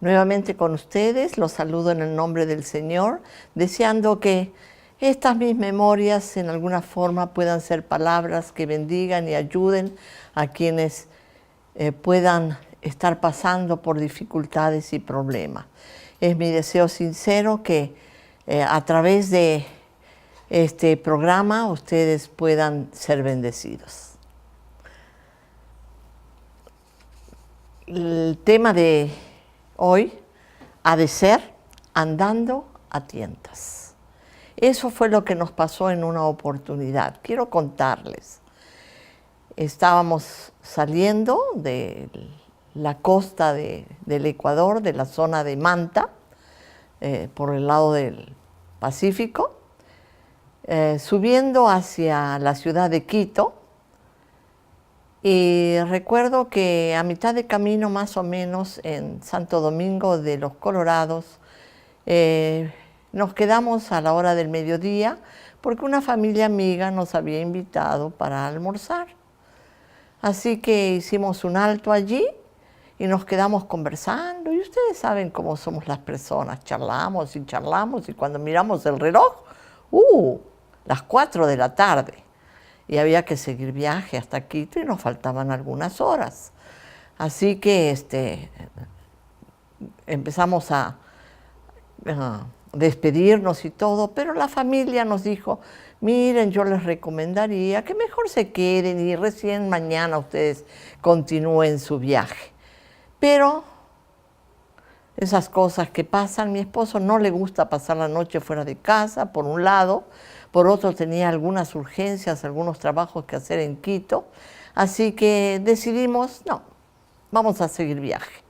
Nuevamente con ustedes, los saludo en el nombre del Señor, deseando que estas mis memorias en alguna forma puedan ser palabras que bendigan y ayuden a quienes puedan estar pasando por dificultades y problemas. Es mi deseo sincero que a través de este programa ustedes puedan ser bendecidos. El tema de hoy ha de ser andando a tientas. Eso fue lo que nos pasó en una oportunidad. Quiero contarles. Estábamos saliendo de la costa del Ecuador, de la zona de Manta, por el lado del Pacífico, subiendo hacia la ciudad de Quito. Y recuerdo que a mitad de camino, más o menos, en Santo Domingo de los Colorados, nos quedamos a la hora del mediodía porque una familia amiga nos había invitado para almorzar. Así que hicimos un alto allí y nos quedamos conversando. Y ustedes saben cómo somos las personas, charlamos y cuando miramos el reloj, las 4 de la tarde. Y había que seguir viaje hasta Quito y nos faltaban algunas horas. Así que empezamos a despedirnos y todo, pero la familia nos dijo, miren, yo les recomendaría que mejor se queden y recién mañana ustedes continúen su viaje. Pero esas cosas que pasan, mi esposo no le gusta pasar la noche fuera de casa, por un lado. Por otro, tenía algunas urgencias, algunos trabajos que hacer en Quito. Así que decidimos, no, vamos a seguir viaje.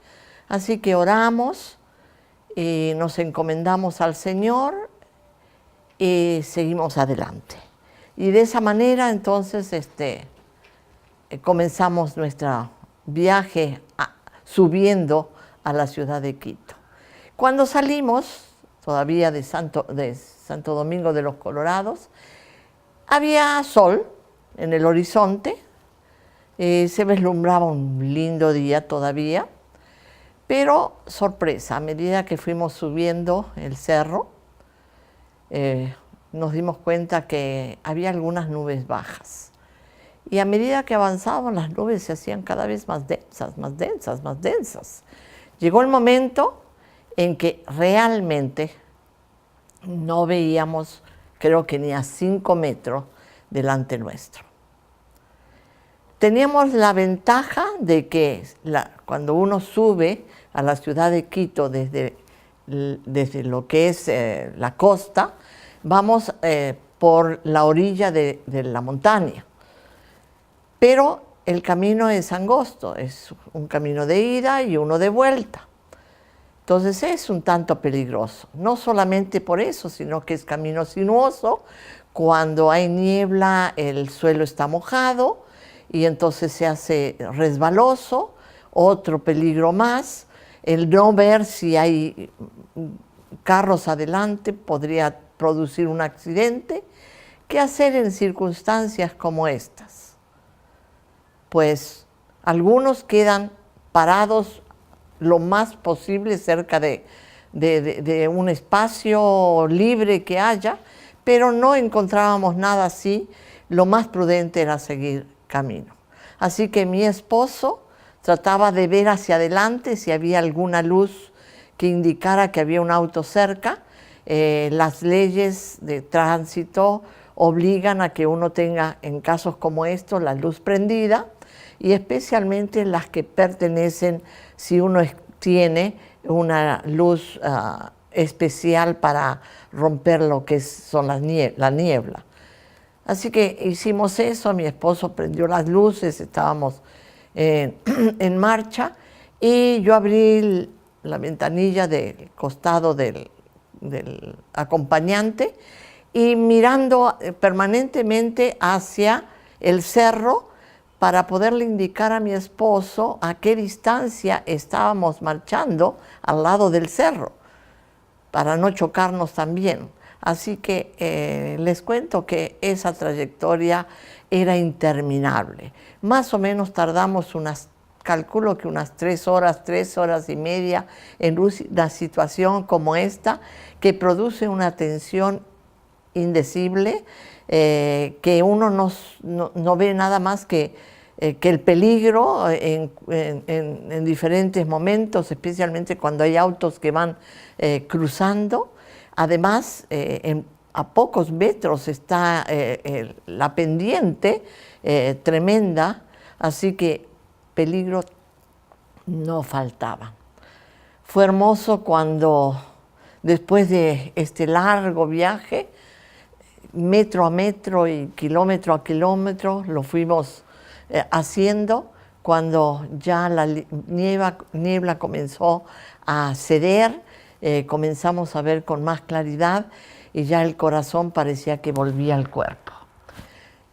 Así que oramos y nos encomendamos al Señor y seguimos adelante. Y de esa manera, entonces, comenzamos nuestro viaje subiendo a la ciudad de Quito. Cuando salimos, todavía de Santo Domingo de los Colorados, había sol en el horizonte, se vislumbraba un lindo día todavía, pero sorpresa, a medida que fuimos subiendo el cerro, nos dimos cuenta que había algunas nubes bajas. Y a medida que avanzábamos, las nubes se hacían cada vez más densas, más densas, más densas. Llegó el momento en que realmente no veíamos, creo que ni a 5 metros delante nuestro. Teníamos la ventaja de que cuando uno sube a la ciudad de Quito desde lo que es la costa, vamos por la orilla de la montaña. Pero el camino es angosto, es un camino de ida y uno de vuelta. Entonces es un tanto peligroso, no solamente por eso, sino que es camino sinuoso. Cuando hay niebla, el suelo está mojado y entonces se hace resbaloso. Otro peligro más, el no ver si hay carros adelante podría producir un accidente. ¿Qué hacer en circunstancias como estas? Pues algunos quedan parados lo más posible cerca de un espacio libre que haya, pero no encontrábamos nada así. Lo más prudente era seguir camino. Así que mi esposo trataba de ver hacia adelante si había alguna luz que indicara que había un auto cerca. Las leyes de tránsito obligan a que uno tenga, en casos como estos, la luz prendida, y especialmente las que pertenecen, si uno tiene una luz especial para romper lo que son la niebla. Así que hicimos eso, mi esposo prendió las luces, estábamos en marcha, y yo abrí la ventanilla del costado del acompañante y mirando permanentemente hacia el cerro, para poderle indicar a mi esposo a qué distancia estábamos marchando al lado del cerro, para no chocarnos también. Así que les cuento que esa trayectoria era interminable. Más o menos tardamos unas calculo que unas 3 horas y media en una situación como esta, que produce una tensión indecible, que uno no ve nada más que el peligro en diferentes momentos, especialmente cuando hay autos que van cruzando. Además, a pocos metros está la pendiente tremenda, así que peligro no faltaba. Fue hermoso cuando, después de este largo viaje, metro a metro y kilómetro a kilómetro, lo fuimos haciendo, cuando ya la niebla comenzó a ceder, comenzamos a ver con más claridad y ya el corazón parecía que volvía al cuerpo.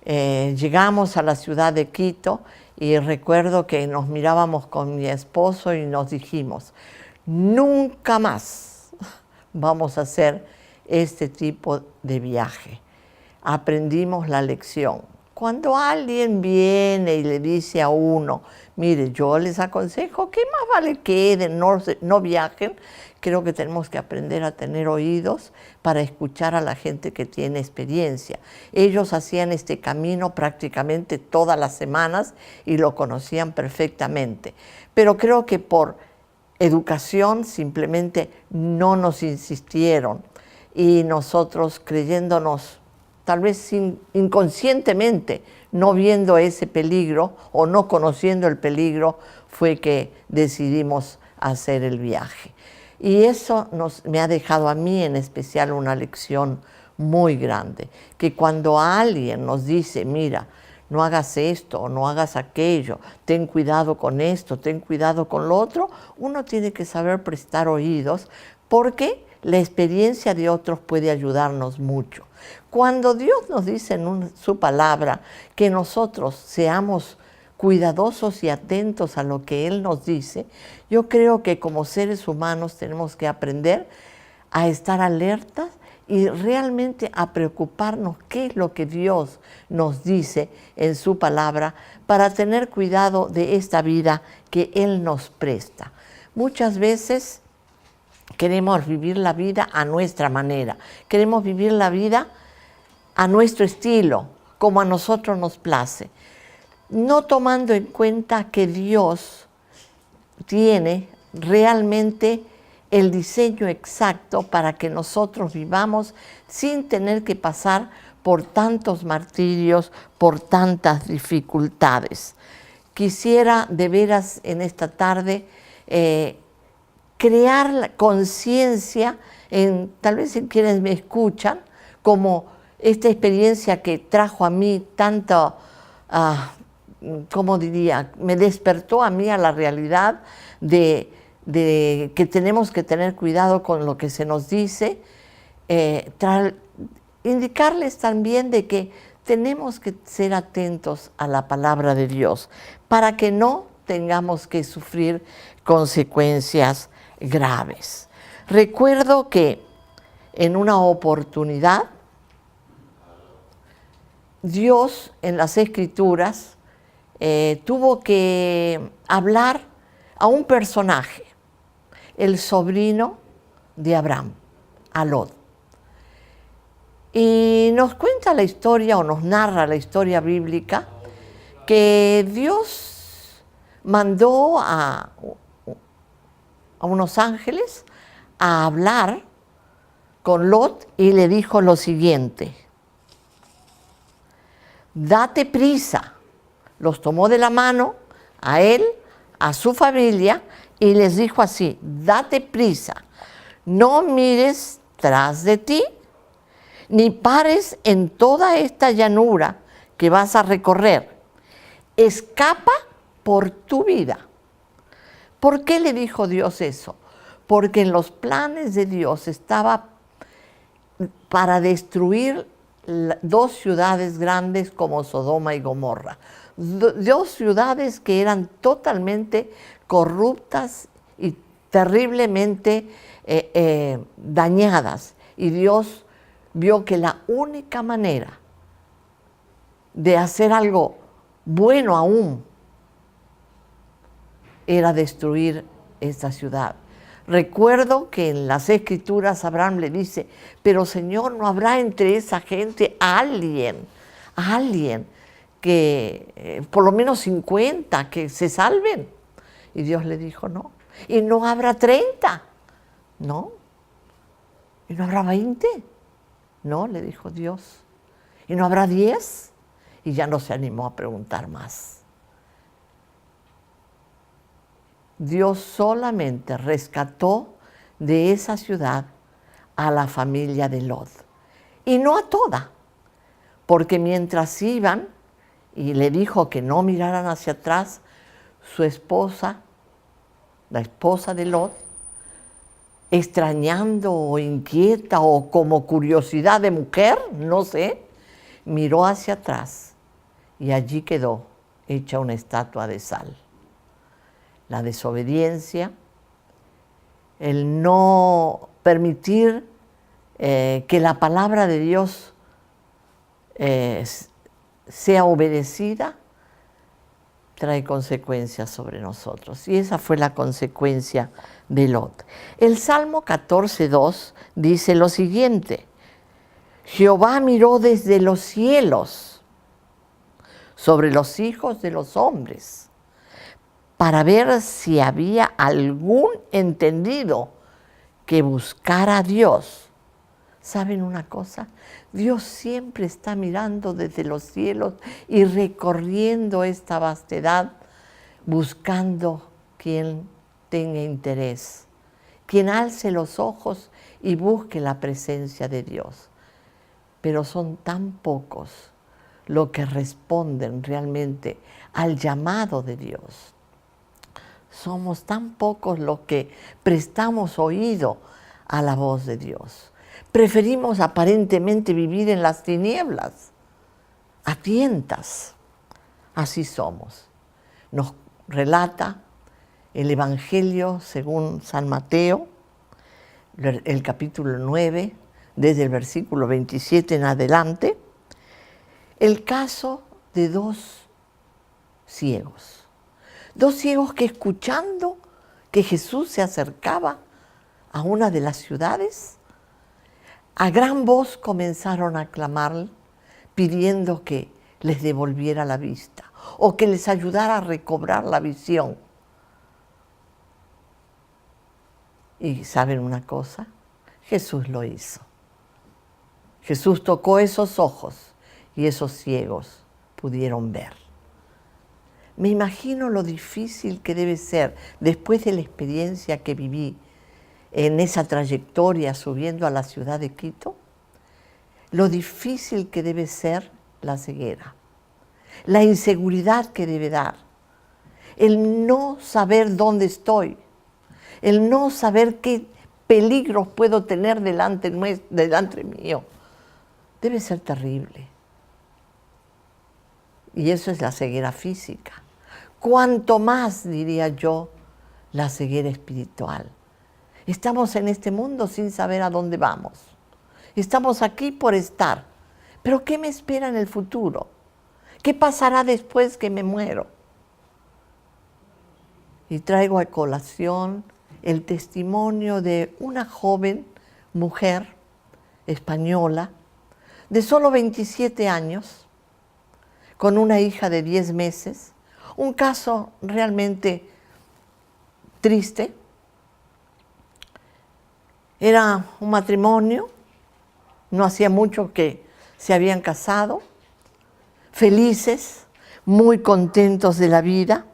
Llegamos a la ciudad de Quito y recuerdo que nos mirábamos con mi esposo y nos dijimos, nunca más vamos a hacer este tipo de viaje. Aprendimos la lección. Cuando alguien viene y le dice a uno, mire, yo les aconsejo que más vale queden, no viajen, creo que tenemos que aprender a tener oídos para escuchar a la gente que tiene experiencia. Ellos hacían este camino prácticamente todas las semanas y lo conocían perfectamente. Pero creo que por educación simplemente no nos insistieron y nosotros, creyéndonos tal vez inconscientemente, no viendo ese peligro o no conociendo el peligro, fue que decidimos hacer el viaje. Y eso me ha dejado a mí en especial una lección muy grande, que cuando alguien nos dice, mira, no hagas esto o no hagas aquello, ten cuidado con esto, ten cuidado con lo otro, uno tiene que saber prestar oídos, porque la experiencia de otros puede ayudarnos mucho. Cuando Dios nos dice en su palabra que nosotros seamos cuidadosos y atentos a lo que Él nos dice, yo creo que como seres humanos tenemos que aprender a estar alertas y realmente a preocuparnos qué es lo que Dios nos dice en su palabra para tener cuidado de esta vida que Él nos presta. Muchas veces queremos vivir la vida a nuestra manera, queremos vivir la vida a nuestro estilo, como a nosotros nos place, no tomando en cuenta que Dios tiene realmente el diseño exacto para que nosotros vivamos sin tener que pasar por tantos martirios, por tantas dificultades. Quisiera de veras en esta tarde crear la conciencia tal vez en quienes me escuchan, como esta experiencia que trajo a mí tanto, ¿cómo diría? Me despertó a mí a la realidad de que tenemos que tener cuidado con lo que se nos dice, indicarles también de que tenemos que ser atentos a la palabra de Dios para que no tengamos que sufrir consecuencias graves. Recuerdo que en una oportunidad Dios en las Escrituras tuvo que hablar a un personaje, el sobrino de Abraham, a Lot. Y nos cuenta la historia, o nos narra la historia bíblica, que Dios mandó a unos ángeles a hablar con Lot y le dijo lo siguiente: date prisa. Los tomó de la mano a él, a su familia, y les dijo así: date prisa, no mires tras de ti, ni pares en toda esta llanura que vas a recorrer. Escapa por tu vida. ¿Por qué le dijo Dios eso? Porque en los planes de Dios estaba para destruir dos ciudades grandes como Sodoma y Gomorra. Dos ciudades que eran totalmente corruptas y terriblemente dañadas. Y Dios vio que la única manera de hacer algo bueno aún era destruir esta ciudad. Recuerdo que en las Escrituras Abraham le dice, pero Señor, ¿no habrá entre esa gente alguien que por lo menos 50 que se salven? Y Dios le dijo, no. Y no habrá 30, no. Y no habrá 20, no, le dijo Dios. Y no habrá 10. Y ya no se animó a preguntar más. Dios solamente rescató de esa ciudad a la familia de Lot. Y no a toda, porque mientras iban y le dijo que no miraran hacia atrás, su esposa, la esposa de Lot, extrañando o inquieta o como curiosidad de mujer, no sé, miró hacia atrás y allí quedó hecha una estatua de sal. La desobediencia, el no permitir que la palabra de Dios sea obedecida, trae consecuencias sobre nosotros. Y esa fue la consecuencia de Lot. El Salmo 14:2 dice lo siguiente: Jehová miró desde los cielos sobre los hijos de los hombres para ver si había algún entendido que buscara a Dios. ¿Saben una cosa? Dios siempre está mirando desde los cielos y recorriendo esta vastedad, buscando quien tenga interés, quien alce los ojos y busque la presencia de Dios. Pero son tan pocos los que responden realmente al llamado de Dios. Somos tan pocos los que prestamos oído a la voz de Dios. Preferimos aparentemente vivir en las tinieblas, a tientas. Así somos. Nos relata el Evangelio según San Mateo, el capítulo 9, desde el versículo 27 en adelante, el caso de dos ciegos. Dos ciegos que, escuchando que Jesús se acercaba a una de las ciudades, a gran voz comenzaron a clamar pidiendo que les devolviera la vista o que les ayudara a recobrar la visión. Y ¿saben una cosa? Jesús lo hizo. Jesús tocó esos ojos y esos ciegos pudieron ver. Me imagino lo difícil que debe ser, después de la experiencia que viví en esa trayectoria subiendo a la ciudad de Quito, lo difícil que debe ser la ceguera, la inseguridad que debe dar, el no saber dónde estoy, el no saber qué peligros puedo tener delante mío. Debe ser terrible. Y eso es la ceguera física. Cuanto más, diría yo, la ceguera espiritual. Estamos en este mundo sin saber a dónde vamos. Estamos aquí por estar. Pero ¿qué me espera en el futuro? ¿Qué pasará después que me muero? Y traigo a colación el testimonio de una joven mujer española de solo 27 años, con una hija de 10 meses, un caso realmente triste. Era un matrimonio, no hacía mucho que se habían casado, felices, muy contentos de la vida.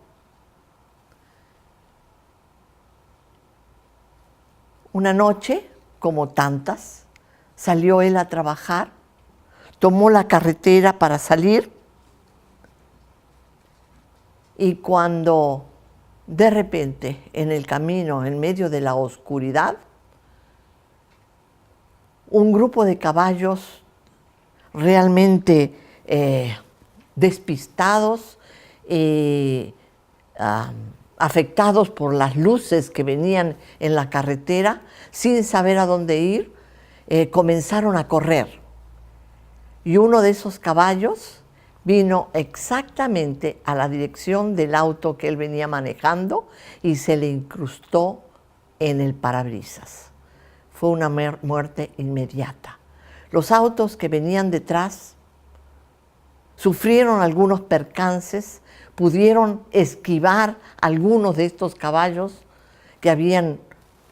Una noche, como tantas, salió él a trabajar, tomó la carretera para salir y cuando de repente en el camino, en medio de la oscuridad, un grupo de caballos realmente despistados, afectados por las luces que venían en la carretera, sin saber a dónde ir, comenzaron a correr. Y uno de esos caballos vino exactamente a la dirección del auto que él venía manejando y se le incrustó en el parabrisas. Fue una muerte inmediata. Los autos que venían detrás sufrieron algunos percances, pudieron esquivar algunos de estos caballos que habían,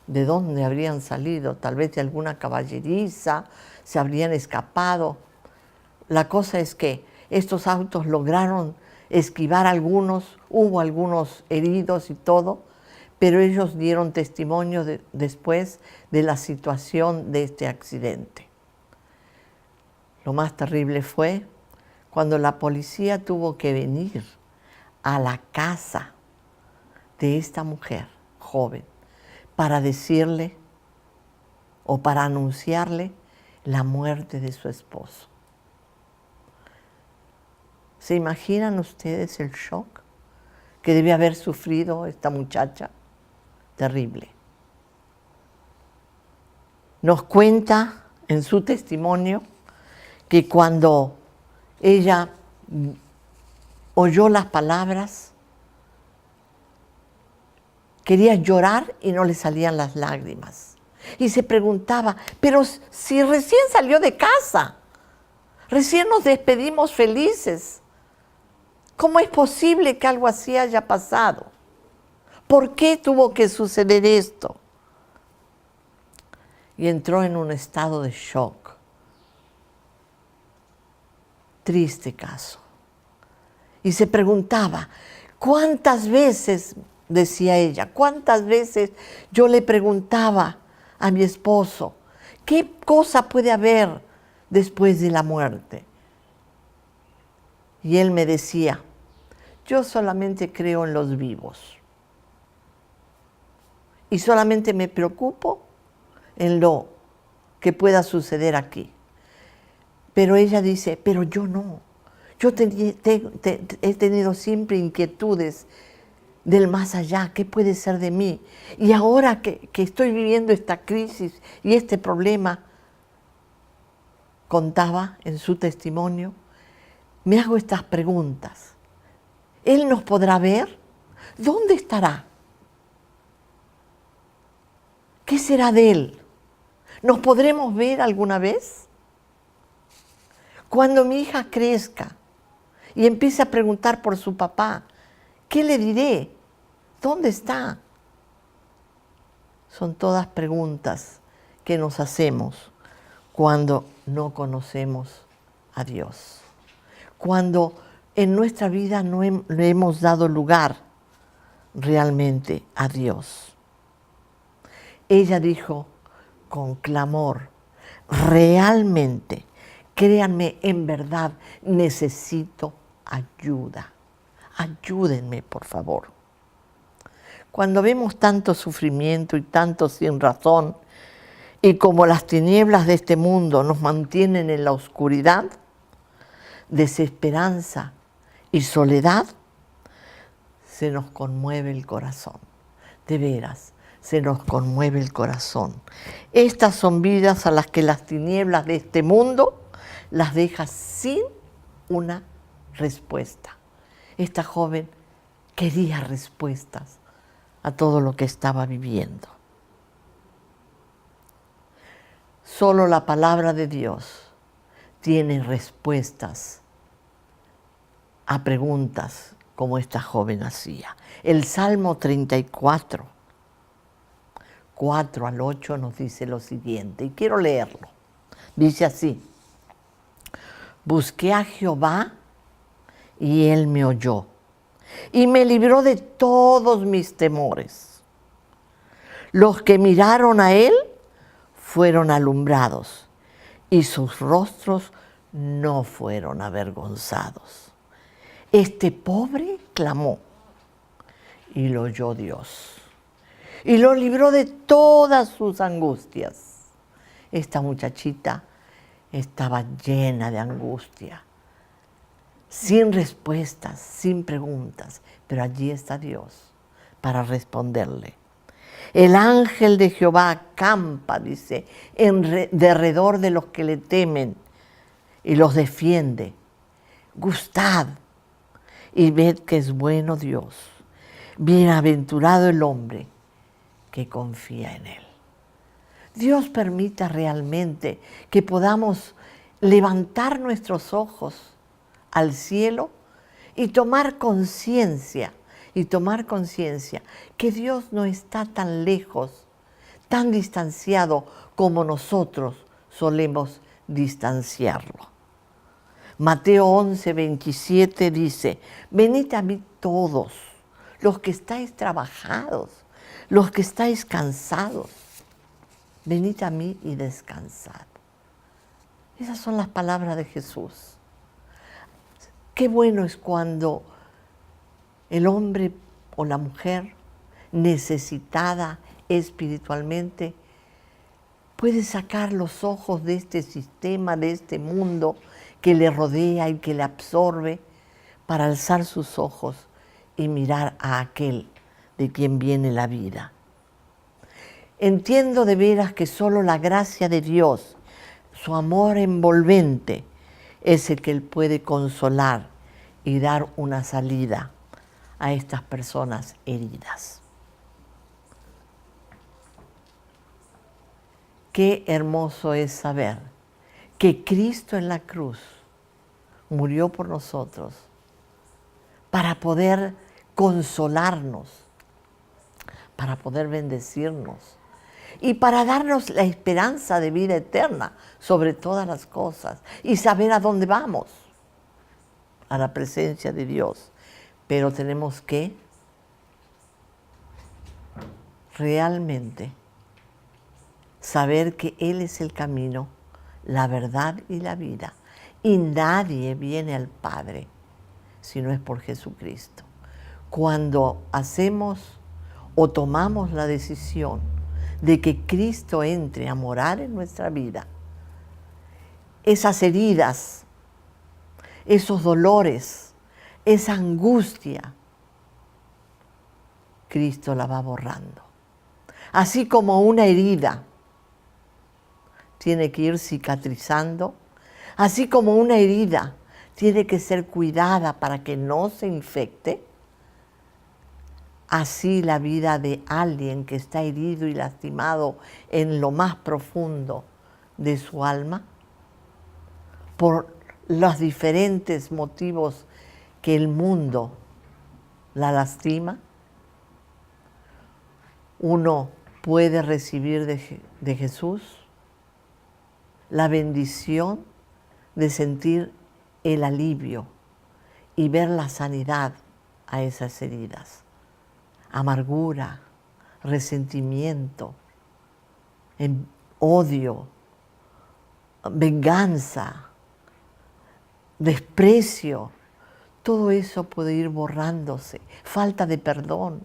¿de dónde habrían salido? Tal vez de alguna caballeriza, se habrían escapado. La cosa es que estos autos lograron esquivar algunos, hubo algunos heridos y todo, pero ellos dieron testimonio después de la situación de este accidente. Lo más terrible fue cuando la policía tuvo que venir a la casa de esta mujer joven para decirle o para anunciarle la muerte de su esposo. ¿Se imaginan ustedes el shock que debe haber sufrido esta muchacha? Terrible. Nos cuenta en su testimonio que cuando ella oyó las palabras, quería llorar y no le salían las lágrimas. Y se preguntaba, pero si recién salió de casa, recién nos despedimos felices, ¿cómo es posible que algo así haya pasado? ¿Por qué tuvo que suceder esto? Y entró en un estado de shock. Triste caso. Y se preguntaba, ¿cuántas veces, decía ella, cuántas veces yo le preguntaba a mi esposo, ¿qué cosa puede haber después de la muerte? Y él me decía, yo solamente creo en los vivos. Y solamente me preocupo en lo que pueda suceder aquí. Pero ella dice, pero yo no. Yo he tenido siempre inquietudes del más allá, ¿qué puede ser de mí? Y ahora que estoy viviendo esta crisis y este problema, contaba en su testimonio, me hago estas preguntas. ¿Él nos podrá ver? ¿Dónde estará? ¿Qué será de él? ¿Nos podremos ver alguna vez? Cuando mi hija crezca y empiece a preguntar por su papá, ¿qué le diré? ¿Dónde está? Son todas preguntas que nos hacemos cuando no conocemos a Dios. Cuando en nuestra vida no le hemos dado lugar realmente a Dios. Ella dijo con clamor, realmente, créanme, en verdad, necesito ayuda. Ayúdenme, por favor. Cuando vemos tanto sufrimiento y tanto sin razón, y como las tinieblas de este mundo nos mantienen en la oscuridad, desesperanza y soledad, se nos conmueve el corazón. De veras, se nos conmueve el corazón. Estas son vidas a las que las tinieblas de este mundo las deja sin una respuesta. Esta joven quería respuestas a todo lo que estaba viviendo. Solo la palabra de Dios tiene respuestas a preguntas como esta joven hacía. El Salmo 34, 4 al 8 nos dice lo siguiente, y quiero leerlo. Dice así, busqué a Jehová y él me oyó y me libró de todos mis temores. Los que miraron a él fueron alumbrados y sus rostros no fueron avergonzados. Este pobre clamó y lo oyó Dios y lo libró de todas sus angustias. Esta muchachita estaba llena de angustia, sin respuestas, sin preguntas, pero allí está Dios para responderle. El ángel de Jehová acampa, dice, derredor de los que le temen y los defiende. Gustad y ved que es bueno Dios. Bienaventurado el hombre que confía en Él. Dios permita realmente que podamos levantar nuestros ojos al cielo y tomar conciencia que Dios no está tan lejos, tan distanciado como nosotros solemos distanciarlo. Mateo 11:27 dice: venid a mí todos los que estáis trabajados, los que estáis cansados, venid a mí y descansad. Esas son las palabras de Jesús. Qué bueno es cuando el hombre o la mujer necesitada espiritualmente puede sacar los ojos de este sistema, de este mundo que le rodea y que le absorbe, para alzar sus ojos y mirar a aquel de quien viene la vida. Entiendo de veras que solo la gracia de Dios, su amor envolvente, es el que Él puede consolar y dar una salida a estas personas heridas. Qué hermoso es saber que Cristo en la cruz murió por nosotros para poder consolarnos, para poder bendecirnos y para darnos la esperanza de vida eterna sobre todas las cosas y saber a dónde vamos, a la presencia de Dios. Pero tenemos que realmente saber que Él es el camino, la verdad y la vida. Y nadie viene al Padre si no es por Jesucristo. Cuando hacemos o tomamos la decisión de que Cristo entre a morar en nuestra vida, esas heridas, esos dolores, esa angustia, Cristo la va borrando. Así como una herida tiene que ir cicatrizando, así como una herida tiene que ser cuidada para que no se infecte, así la vida de alguien que está herido y lastimado en lo más profundo de su alma, por los diferentes motivos que el mundo la lastima, uno puede recibir de Jesús la bendición de sentir el alivio y ver la sanidad a esas heridas. Amargura, resentimiento, odio, venganza, desprecio, todo eso puede ir borrándose. Falta de perdón,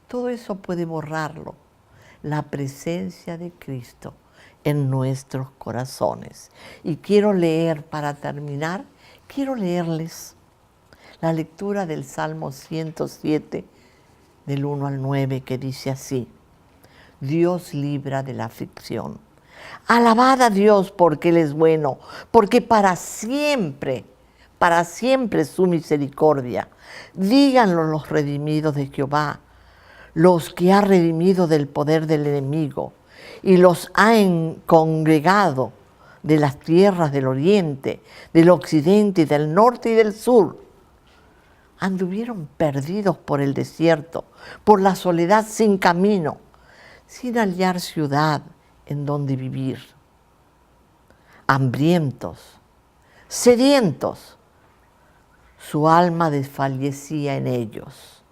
todo eso puede borrarlo la presencia de Cristo en nuestros corazones. Y quiero leer, para terminar, quiero leerles la lectura del Salmo 107, del 1 al 9, que dice así: Dios libra de la aflicción. Alabad a Dios porque Él es bueno, porque para siempre es su misericordia. Díganlo los redimidos de Jehová, los que ha redimido del poder del enemigo y los ha congregado de las tierras del oriente, del occidente y del norte y del sur. Anduvieron perdidos por el desierto, por la soledad sin camino, sin hallar ciudad en donde vivir. Hambrientos, sedientos, su alma desfallecía en ellos.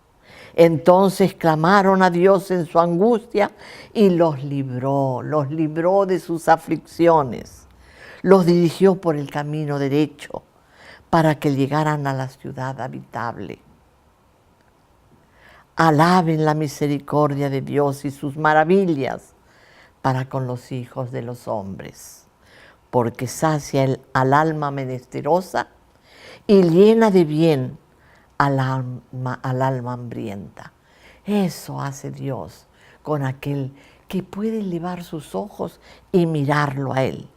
Entonces clamaron a Dios en su angustia y los libró de sus aflicciones. Los dirigió por el camino derecho para que llegaran a la ciudad habitable. Alaben la misericordia de Dios y sus maravillas para con los hijos de los hombres, porque sacia al alma menesterosa y llena de bien al alma hambrienta. Eso hace Dios con aquel que puede elevar sus ojos y mirarlo a Él.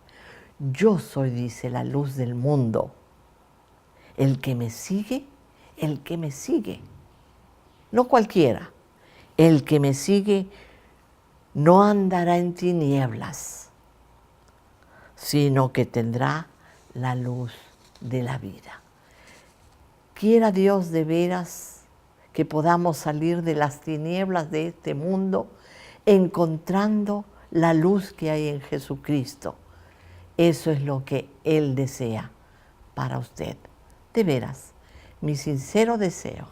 Yo soy, dice, la luz del mundo. el que me sigue, no cualquiera, el que me sigue no andará en tinieblas, sino que tendrá la luz de la vida. Quiera Dios de veras que podamos salir de las tinieblas de este mundo encontrando la luz que hay en Jesucristo. Eso es lo que Él desea para usted. De veras, mi sincero deseo,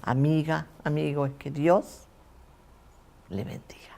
amiga, amigo, es que Dios le bendiga.